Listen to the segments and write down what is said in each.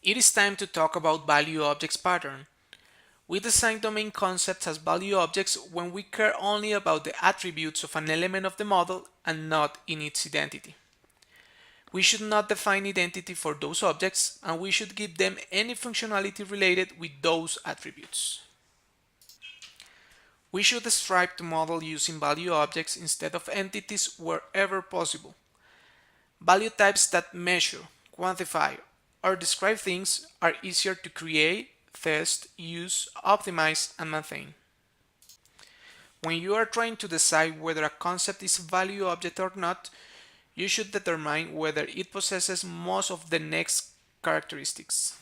It is time to talk about value objects pattern. We design domain concepts as value objects when we care only about the attributes of an element of the model and not in its identity. We should not define identity for those objects, and we should give them any functionality related with those attributes. We should strive to model using value objects instead of entities wherever possible. Value types that measure, quantify, or describe things are easier to create, test, use, optimize, and maintain. When you are trying to decide whether a concept is a value object or not, you should determine whether it possesses most of the next characteristics.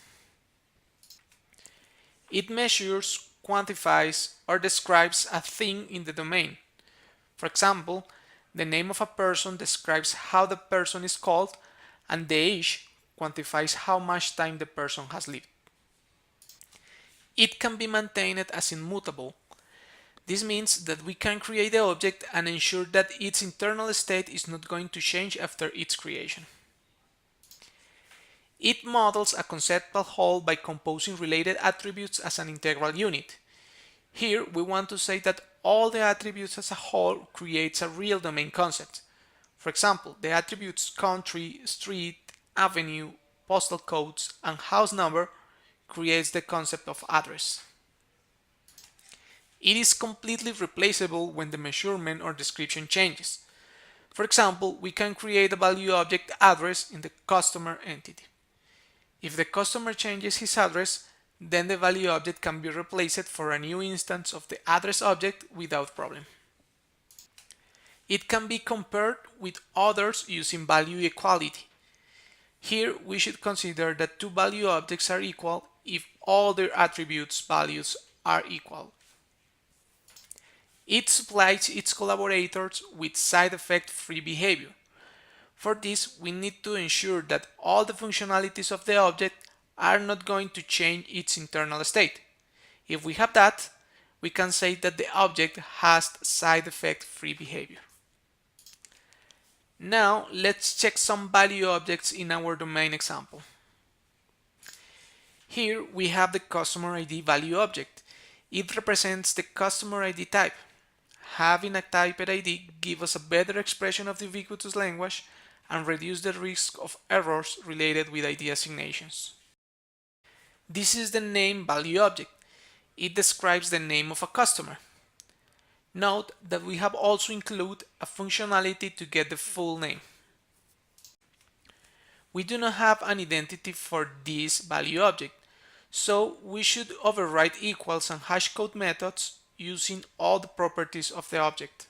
It measures, quantifies, or describes a thing in the domain. For example, the name of a person describes how the person is called, and the age quantifies how much time the person has lived. It can be maintained as immutable. This means that we can create the object and ensure that its internal state is not going to change after its creation. It models a conceptual whole by composing related attributes as an integral unit. Here we want to say that all the attributes as a whole creates a real domain concept. For example, the attributes country, street, avenue, postal codes, and house number creates the concept of address. It is completely replaceable when the measurement or description changes. For example, we can create a value object address in the customer entity. If the customer changes his address, then the value object can be replaced for a new instance of the address object without problem. It can be compared with others using value equality. Here we should consider that two value objects are equal if all their attributes values are equal. It supplies its collaborators with side effect free behavior. For this, we need to ensure that all the functionalities of the object are not going to change its internal state. If we have that, we can say that the object has side effect free behavior. Now let's check some value objects in our domain example. Here we have the customer ID value object. It represents the customer ID type. Having a typed ID gives us a better expression of the ubiquitous language and reduce the risk of errors related with ID assignations. This is the name value object. It describes the name of a customer. Note that we have also included a functionality to get the full name. We do not have an identity for this value object, so we should override equals and hashcode methods using all the properties of the object.